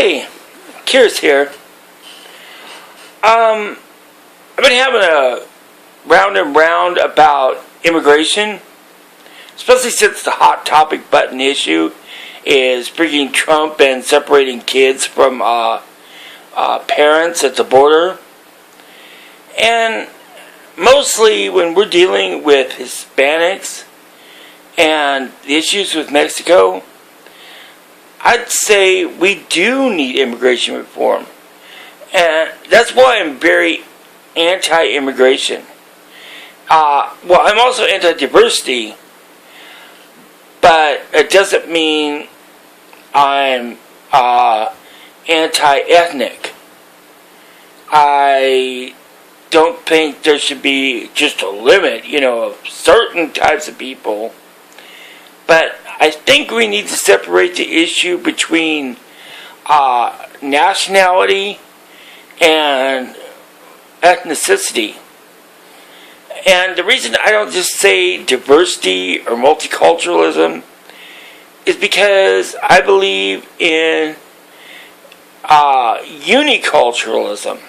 Hey, Kiris here. I've been having a round and round about immigration, especially since the hot topic button issue is freaking Trump and separating kids from parents at the border. And mostly when we're dealing with Hispanics and the issues with Mexico, I'd say we do need immigration reform. And that's why I'm very anti-immigration. Well, I'm also anti-diversity, but it doesn't mean I'm anti-ethnic. I don't think there should be just a limit, of certain types of people. But I think we need to separate the issue between nationality and ethnicity. And the reason I don't just say diversity or multiculturalism is because I believe in uniculturalism.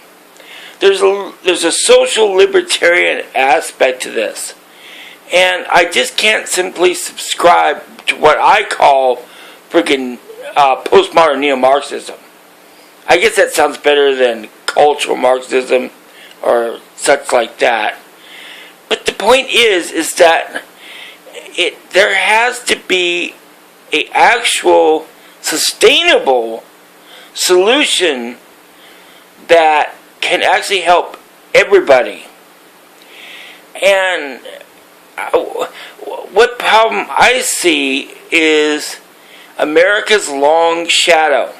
There's a social libertarian aspect to this. And I just can't simply subscribe to what I call freaking postmodern neo-Marxism. I guess that sounds better than cultural Marxism or such like that. But the point is that there has to be an actual sustainable solution that can actually help everybody. And what problem I see is America's long shadow.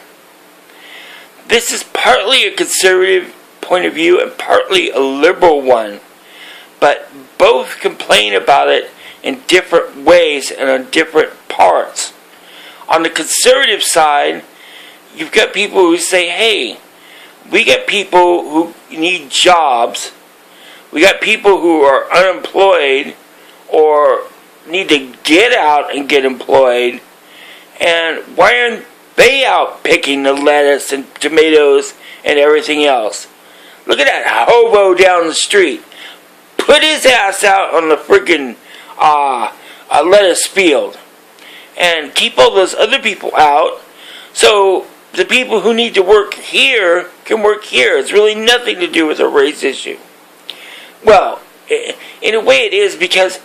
This is partly a conservative point of view and partly a liberal one, but both complain about it in different ways and on different parts. On the conservative side, you've got people who say, hey, we got people who need jobs, we got people who are unemployed or need to get out and get employed, and why aren't they out picking the lettuce and tomatoes and everything else? Look at that hobo down the street. Put his ass out on the freaking lettuce field and keep all those other people out so the people who need to work here can work here. It's really nothing to do with a race issue. Well, in a way it is, because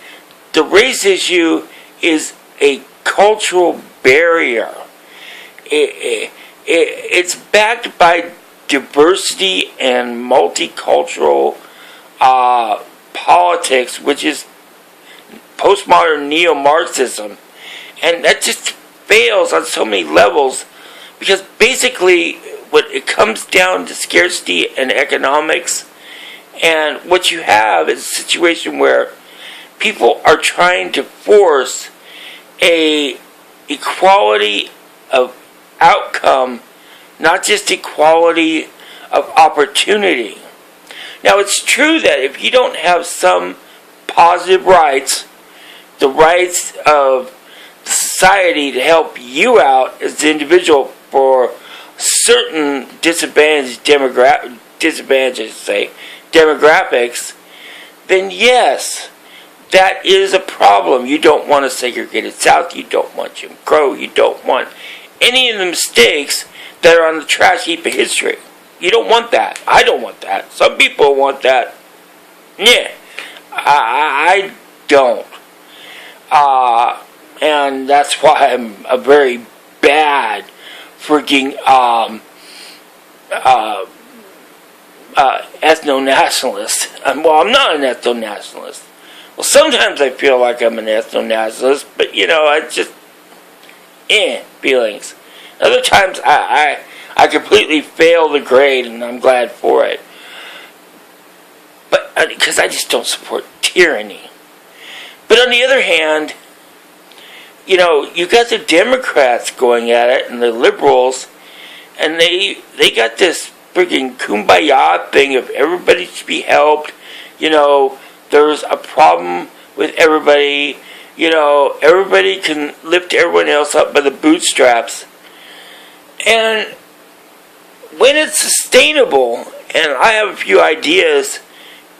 the race issue is a cultural barrier. It's backed by diversity and multicultural politics, which is postmodern neo-Marxism. And that just fails on so many levels, because basically what it comes down to scarcity and economics, and what you have is a situation where people are trying to force a equality of outcome, not just equality of opportunity. Now, it's true that if you don't have some positive rights, the rights of society to help you out as an individual for certain demographics, then yes, that is a problem. You don't want a segregated South. You don't want Jim Crow. You don't want any of the mistakes that are on the trash heap of history. You don't want that. I don't want that. Some people want that. Yeah, I don't. And that's why I'm a very bad freaking ethno-nationalist. Well, I'm not an ethno-nationalist. Well, sometimes I feel like I'm an ethno-nationalist, but I just feelings. Other times I completely fail the grade, and I'm glad for it. But because I just don't support tyranny. But on the other hand, you got the Democrats going at it and the liberals, and they got this freaking kumbaya thing of everybody should be helped. There's a problem with everybody. Everybody can lift everyone else up by the bootstraps. And when it's sustainable, and I have a few ideas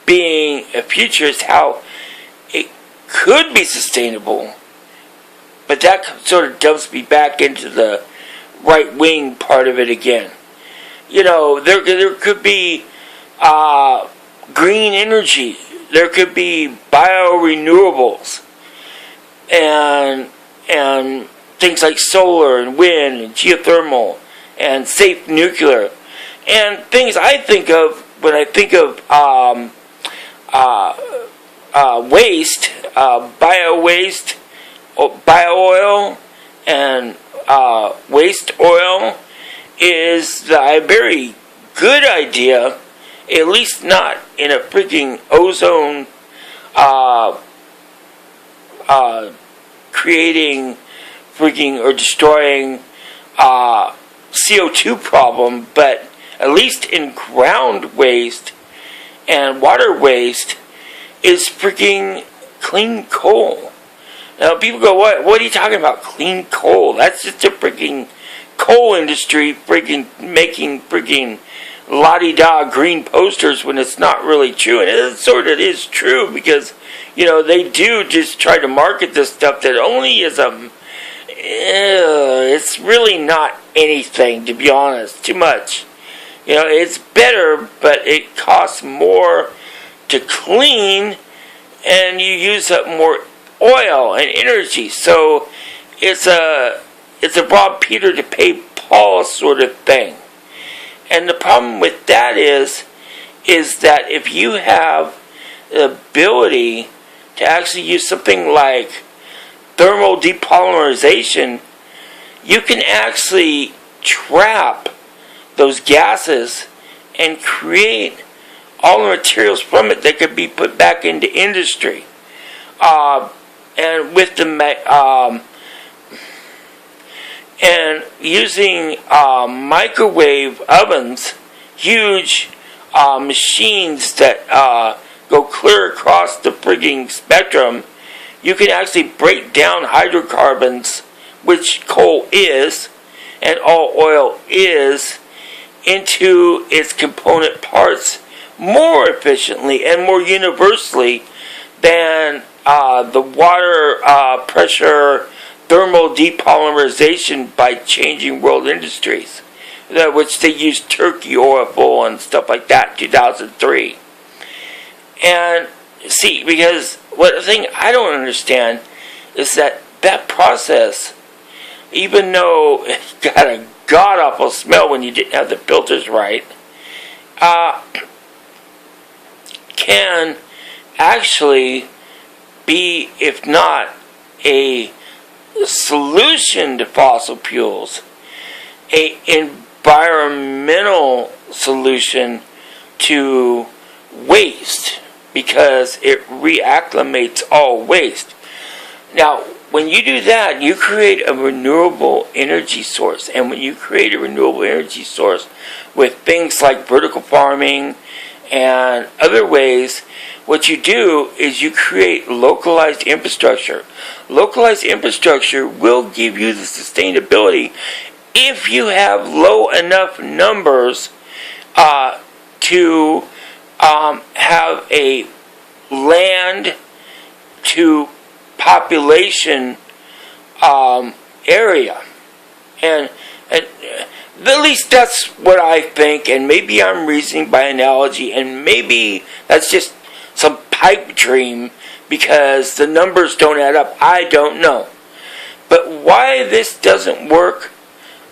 being a futurist how it could be sustainable, but that sort of dumps me back into the right-wing part of it again. You know, there could be green energy. There could be biorenewables and things like solar and wind and geothermal and safe nuclear and things I think of when I think of waste, bio-waste, bio-oil, and waste oil is a very good idea, at least not in a freaking ozone creating freaking or destroying CO2 problem, but at least in ground waste and water waste is freaking clean coal. Now people go, what are you talking about, clean coal? That's just a freaking coal industry freaking making freaking la-di-da green posters when it's not really true. And it sort of is true because, you know, they do just try to market this stuff that only is it's really not anything, to be honest, too much. You know, it's better, but it costs more to clean and you use up more oil and energy. So it's a rob Peter to pay Paul sort of thing. And the problem with that is that if you have the ability to actually use something like thermal depolymerization, you can actually trap those gases and create all the materials from it that could be put back into industry. And with the and using microwave ovens, huge machines that go clear across the frigging spectrum, you can actually break down hydrocarbons, which coal is, and all oil is, into its component parts more efficiently and more universally than the water pressure thermal depolymerization by changing world industries, which they used Turkey oil for and stuff like that, 2003. And see, because the thing I don't understand is that process, even though it got a god-awful smell when you didn't have the filters right, can actually be, if not a solution to fossil fuels, a environmental solution to waste, because it reacclimates all waste. Now, when you do that, you create a renewable energy source. And when you create a renewable energy source with things like vertical farming and other ways, what you do is you create localized infrastructure. Localized infrastructure will give you the sustainability if you have low enough numbers to have a land to population area. And at least that's what I think, and maybe I'm reasoning by analogy, and maybe that's just some pipe dream because the numbers don't add up. I don't know. But why this doesn't work,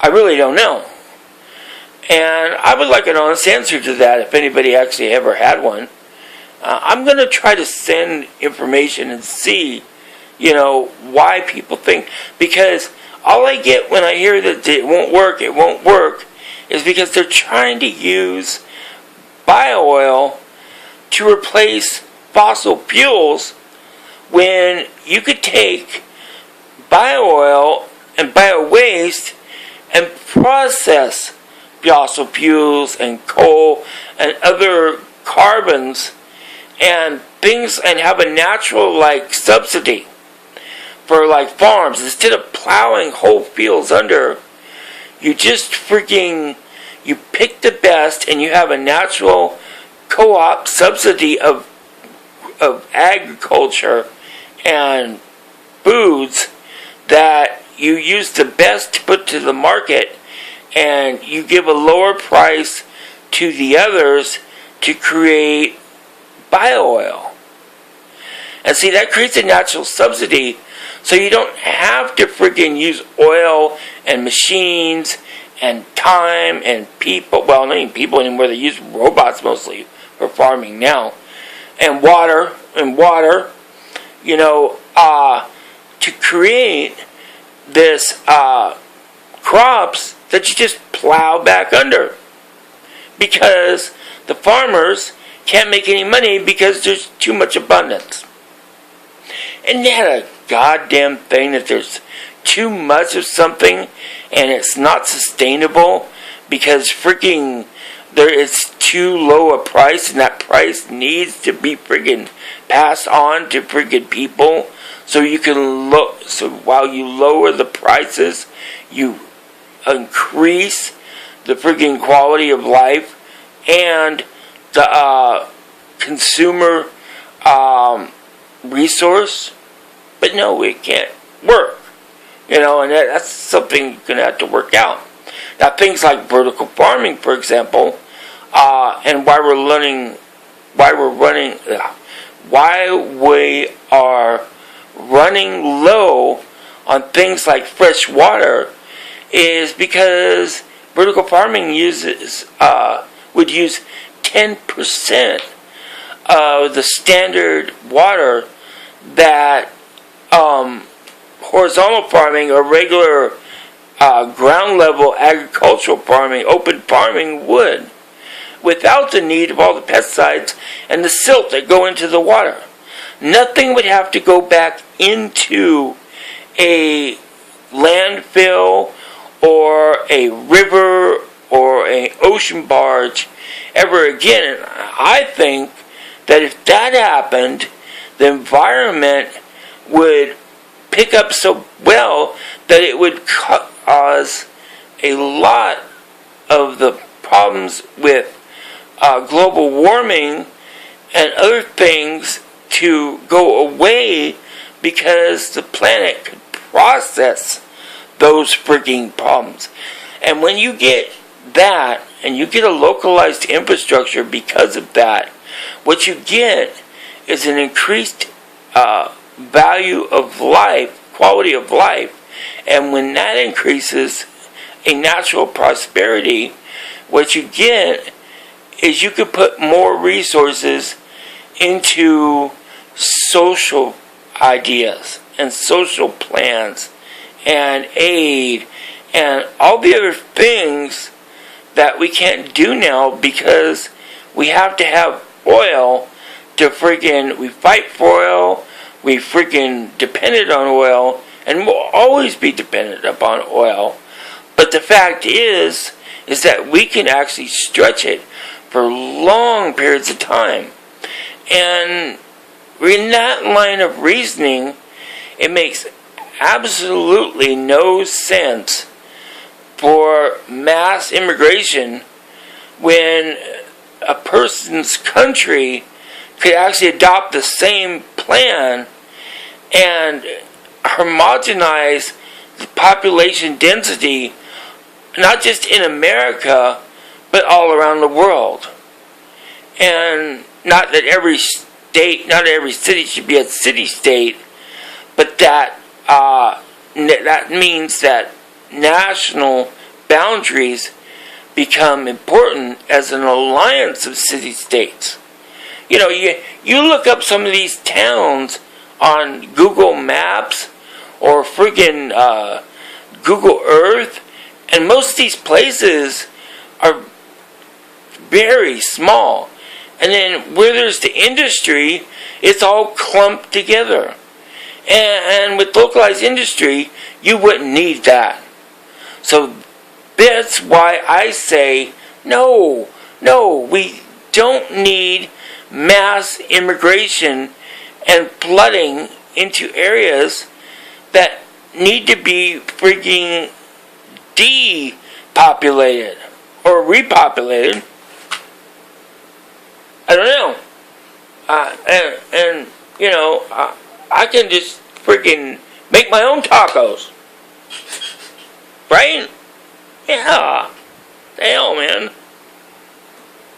I really don't know. And I would like an honest answer to that if anybody actually ever had one. I'm going to try to send information and see, why people think. Because all I get when I hear that it won't work, is because they're trying to use bio-oil to replace fossil fuels when you could take bio-oil and bio-waste and process fossil fuels and coal and other carbons and things and have a natural subsidy for farms. Instead of plowing whole fields under, you just freaking you pick the best, and you have a natural co-op subsidy of agriculture and foods that you use the best to put to the market, and you give a lower price to the others to create bio-oil. And see, that creates a natural subsidy, so you don't have to freaking use oil and machines and time and people. Well, not even people anymore. They use robots mostly for farming now. And water, you know, to create this crops that you just plow back under. Because the farmers can't make any money because there's too much abundance. Isn't that a goddamn thing, that there's too much of something and it's not sustainable because freaking there is too low a price, and that price needs to be freaking passed on to freaking people, so you can so while you lower the prices, you increase the freaking quality of life and the consumer resource. But no, it can't work, you know, and that's something you're going to have to work out. Now, things like vertical farming, for example, and why we are running low on things like fresh water is because vertical farming would use 10% of the standard water that horizontal farming or regular ground level agricultural farming, open farming would, without the need of all the pesticides and the silt that go into the water. Nothing would have to go back into a landfill or a river or an ocean barge ever again. And I think that if that happened, the environment would pick up so well that it would cause a lot of the problems with global warming and other things to go away, because the planet could process those freaking problems. And when you get that, and you get a localized infrastructure because of that, what you get is an increased value of life, quality of life. And when that increases a natural prosperity, what you get is you could put more resources into social ideas and social plans and aid and all the other things that we can't do now, because we have to have oil to freaking, we fight for oil, we freaking depended on oil, and we'll always be dependent upon oil. But the fact is that we can actually stretch it for long periods of time. And in that line of reasoning, it makes absolutely no sense for mass immigration when a person's country could actually adopt the same plan and homogenize the population density, not just in America, but all around the world. And not that every state, not every city should be a city-state, but that that means that national boundaries become important as an alliance of city-states. You know, you look up some of these towns on Google Maps or freaking Google Earth, and most of these places are very small. And then where there's the industry, it's all clumped together. And with localized industry, you wouldn't need that. So that's why I say, no, we don't need mass immigration and flooding into areas that need to be freaking depopulated or repopulated. I don't know. And you know, I can just freaking make my own tacos. Right? Yeah. Hell, man.